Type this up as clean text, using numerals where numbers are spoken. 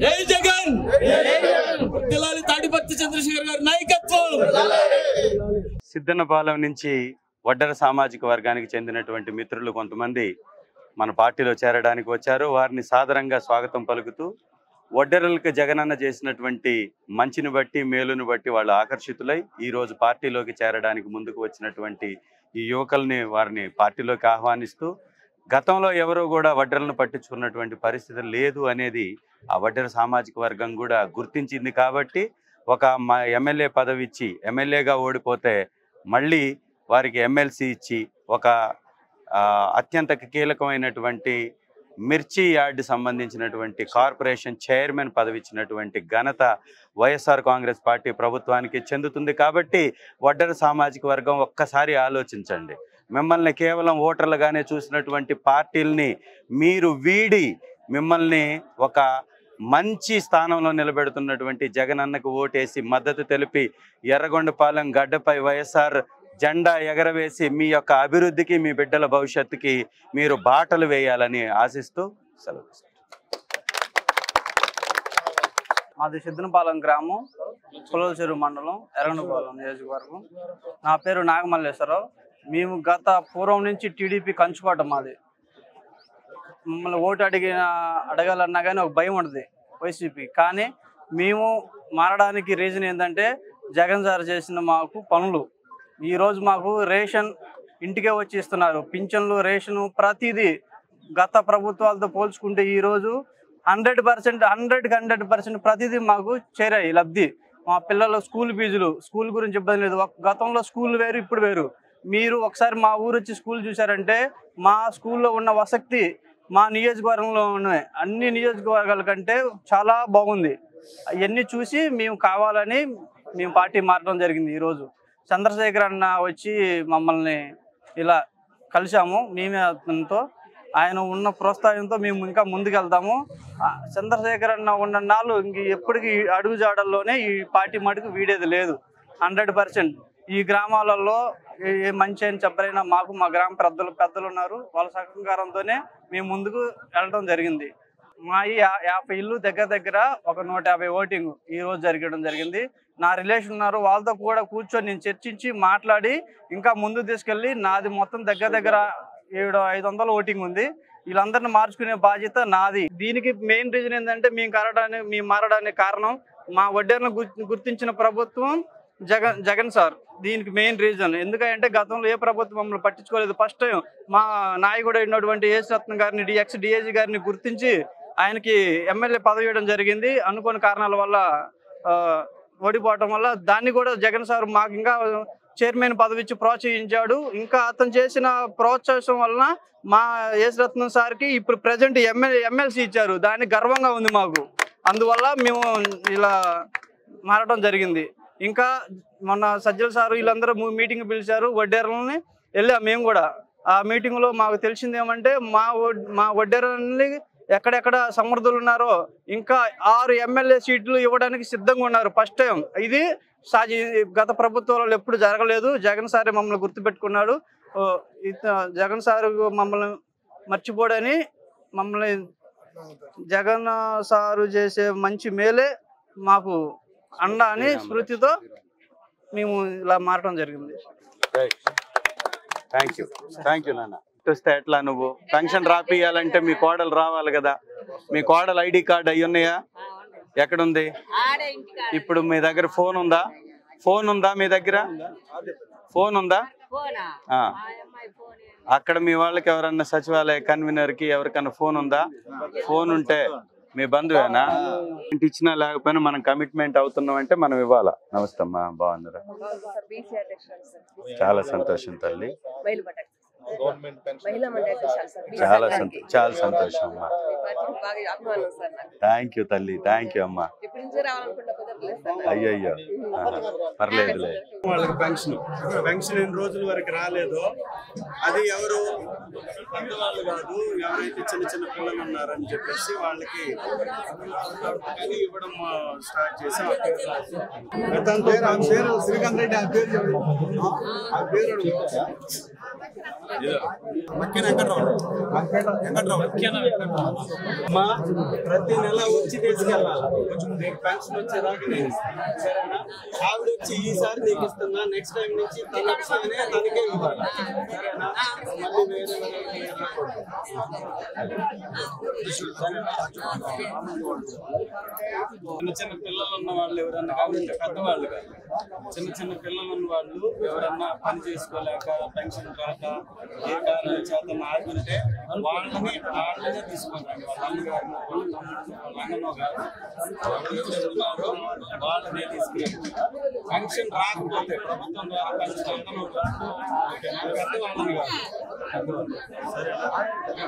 జై జగన్ జిల్లాలి తాడిపత్రి చంద్రశేఖర్ గారి నాయకత్వం. సిద్ధన్నపాలెం నుంచి వడ్డెర సామాజిక వర్గానికి చెందినటువంటి మిత్రులు కొంతమంది మన పార్టీలో చేరడానికి వచ్చారు. వారిని సాదరంగా స్వాగతం పలుకుతూ వడ్డెరలకు జగనన్న చేసినటువంటి మంచిని బట్టి మేలును బట్టి వాళ్ళు ఆకర్షితులై ఈరోజు పార్టీలోకి చేరడానికి ముందుకు వచ్చినటువంటి ఈ యువకుల్ని వారిని పార్టీలోకి ఆహ్వానిస్తూ గతంలో ఎవరో కూడా వడ్డెరలను పట్టించుకున్నటువంటి పరిస్థితి లేదు అనేది ఆ వడ్డెర సామాజిక వర్గం కూడా గుర్తించింది. కాబట్టి ఒక ఎమ్మెల్యే పదవి ఇచ్చి ఎమ్మెల్యేగా ఓడిపోతే మళ్ళీ వారికి ఎమ్మెల్సీ ఇచ్చి ఒక అత్యంత కీలకమైనటువంటి మిర్చి యార్డ్ సంబంధించినటువంటి కార్పొరేషన్ చైర్మన్ పదవి ఇచ్చినటువంటి ఘనత వైఎస్ఆర్ కాంగ్రెస్ పార్టీ ప్రభుత్వానికి చెందుతుంది. కాబట్టి వడ్డెర సామాజిక వర్గం ఒక్కసారి ఆలోచించండి. మిమ్మల్ని కేవలం ఓటర్లుగానే చూసినటువంటి పార్టీల్ని మీరు వీడి మిమ్మల్ని ఒక మంచి స్థానంలో నిలబెడుతున్నటువంటి జగనన్నకు ఓటేసి మద్దతు తెలిపి ఎర్రగొండపాలెం గడ్డపై వైఎస్ఆర్ జెండా ఎగరవేసి మీ యొక్క అభివృద్ధికి మీ బిడ్డల భవిష్యత్తుకి మీరు బాటలు వేయాలని ఆశిస్తూ సెలవు. మాది సిద్ధనపాలెం గ్రామం, పుల్లల చెరువు మండలం, ఎర్రగొండపాలెం నియోజకవర్గం. నా పేరు నాగమల్లేశ్వరరావు. మేము పూర్వం నుంచి టీడీపీ కంచుకోవటం మాది. మమ్మల్ని ఓటు అడగాలన్నా కానీ ఒక భయం ఉంటుంది వైసీపీ. కానీ మేము మారడానికి రీజన్ ఏంటంటే జగన్ సార్ చేసిన మాకు పనులు. ఈరోజు మాకు రేషన్ ఇంటికే వచ్చి ఇస్తున్నారు. పింఛన్లు, రేషను, ప్రతిదీ గత ప్రభుత్వాలతో పోల్చుకుంటే ఈరోజు 100% ప్రతిదీ మాకు చేరాయి లబ్ధి. మా పిల్లల స్కూల్ ఫీజులు, స్కూల్ గురించి ఇబ్బంది లేదు. గతంలో స్కూల్ వేరు, ఇప్పుడు వేరు. మీరు ఒకసారి మా ఊరు వచ్చి స్కూల్ చూసారంటే మా స్కూల్లో ఉన్న వసతి మా నియోజకవర్గంలో ఉన్న అన్ని నియోజకవర్గాల కంటే చాలా బాగుంది. అవన్నీ చూసి మేము కావాలని మేము పార్టీ మారడం జరిగింది. ఈరోజు చంద్రశేఖర్ అన్న వచ్చి మమ్మల్ని ఇలా కలిసాము. మేమే అతనితో ఆయన ఉన్న ప్రోత్సాహంతో మేము ఇంకా ముందుకెళ్తాము. చంద్రశేఖర్ అన్న ఉన్న నాళ్ళు ఇంక ఎప్పటికీ అడుగుజాడల్లోనే ఈ పార్టీ మటుకు వీడేది లేదు. 100% ఈ గ్రామాలలో ఏ మంచి అని చెప్పరైనా మాకు మా గ్రామ పెద్దలు ఉన్నారు. వాళ్ళ సహకారంతోనే మేము ముందుకు వెళ్ళడం జరిగింది. మా ఈ 50 ఇల్లు దగ్గర ఒక 150 ఓటింగ్ ఈరోజు జరగడం జరిగింది. నా రిలేషన్ ఉన్నారు, వాళ్ళతో కూడా కూర్చొని నేను చర్చించి మాట్లాడి ఇంకా ముందుకు తీసుకెళ్ళి నాది మొత్తం దగ్గర 500 ఓటింగ్ ఉంది. వీళ్ళందరినీ మార్చుకునే బాధ్యత నాది. దీనికి మెయిన్ రీజన్ ఏంటంటే మేము మారడానికి కారణం మా వడ్డెరను గుర్తించిన ప్రభుత్వం జగన్ సార్. దీనికి మెయిన్ రీజన్ ఎందుకంటే గతంలో ఏ ప్రభుత్వం మమ్మల్ని పట్టించుకోలేదు. ఫస్ట్ టైం మా నాయకుడు అయినటువంటి ఏఎస్ రత్న గారిని, డిఎక్స్ గారిని గుర్తించి ఆయనకి ఎమ్మెల్యే పదవి ఇవ్వడం జరిగింది. అనుకోని కారణాల వల్ల ఓడిపోవటం వల్ల దాన్ని కూడా జగన్ సార్ మాకు ఇంకా చైర్మన్ పదవి ఇచ్చి ప్రోత్సహించాడు. ఇంకా అతను చేసిన ప్రోత్సాహం వలన మా ఏఎస్ రత్నం సార్కి ఇప్పుడు ప్రజెంట్ ఎమ్మెల్సీ ఇచ్చారు. దానికి గర్వంగా ఉంది మాకు. అందువల్ల మేము ఇలా మారడం జరిగింది. ఇంకా మొన్న సజ్జల సారు వీళ్ళందరూ మీటింగ్ పిలిచారు, వడ్డెరలని వెళ్ళాం మేము కూడా. ఆ మీటింగ్లో మాకు తెలిసింది ఏమంటే మా వడ్డెరని ఎక్కడెక్కడ సమర్థులు ఉన్నారో ఇంకా 6 ఎమ్మెల్యే సీట్లు ఇవ్వడానికి సిద్ధంగా ఉన్నారు. ఫస్ట్ టైం ఇది గత ప్రభుత్వాలలో ఎప్పుడు జరగలేదు. జగన్ సారే మమ్మల్ని గుర్తుపెట్టుకున్నాడు. జగన్ సారు మమ్మల్ని మర్చిపోడని, మమ్మల్ని జగన్ సారు చేసే మంచి మేలే మాకు అండ అని స్మృతితో మేము ఇలా మారడం జరిగింది. థ్యాంక్ యూ నాన్న. వస్తే ఎట్లా నువ్వు పెన్షన్ రాపియాలంటే మీ కోడలు రావాలి కదా. మీ కోడలు ఐడి కార్డు అయ్యి ఉన్నాయా? ఎక్కడుంది? ఇప్పుడు మీ దగ్గర ఫోన్ ఉందా? మీ దగ్గర ఫోన్ ఉందా? అక్కడ మీ వాళ్ళకి ఎవరన్నా సచివాలయ కన్వీనర్ కి ఎవరికన్నా ఫోన్ ఉందా? ఫోన్ ఉంటే మీ బంధువేనా? ఇంటి ఇచ్చినా లేకపోయినా మనం కమిట్మెంట్ అవుతున్నాం అంటే మనం ఇవ్వాలా. నమస్తే అమ్మా, బాగున్నారా? చాలా సంతోషం తల్లి, చాలా సంతోషం అమ్మా. థ్యాంక్ యూ తల్లి, థ్యాంక్ యూ అమ్మా. అయ్యయ్యో పర్లేదులే. వాళ్ళకి పెన్షన్ ఎన్ని రోజుల వరకు రాలేదు. అది ఎవరు పెద్దవాళ్ళు కాదు, ఎవరైతే చిన్న పిల్లలు ఉన్నారని చెప్పేసి వాళ్ళకి ఇవ్వడం స్టార్ట్ చేసాం. శ్రీకాంత్ రెడ్డి ఆ పేరు అమ్మా ప్రతి నెల వచ్చి తీసుకెళ్ళాలి. నీకు పెన్షన్ వచ్చేదాకా సరేనా? ఆవిడ వచ్చి ఈసారి నీకు ఇస్తున్నా, నెక్స్ట్ టైం నుంచి తనకే ఇవ్వాలి. సరేనా? మళ్ళీ వేరే చిన్న చిన్న పిల్లలు ఉన్న వాళ్ళు ఎవరన్నా కాబట్టి పెద్దవాళ్ళు కాదు, చిన్న చిన్న పిల్లలు ఉన్న వాళ్ళు ఎవరన్నా పని చేసుకోలేక పెన్షన్ రాక ఏ కారణం చేత ఆగుంటే వాళ్ళనే తీసుకుంటారు. వాళ్ళ అన్నగారిని వాళ్ళ అన్ననో కాదు ఎవరైతే ఉన్నారో వాళ్ళనే తీసుకెళ్ళి పెన్షన్ రాకపోతే ప్రభుత్వం ద్వారా పెన్షన్ అందనో పెద్దవాళ్ళని కాదు. సరేనా?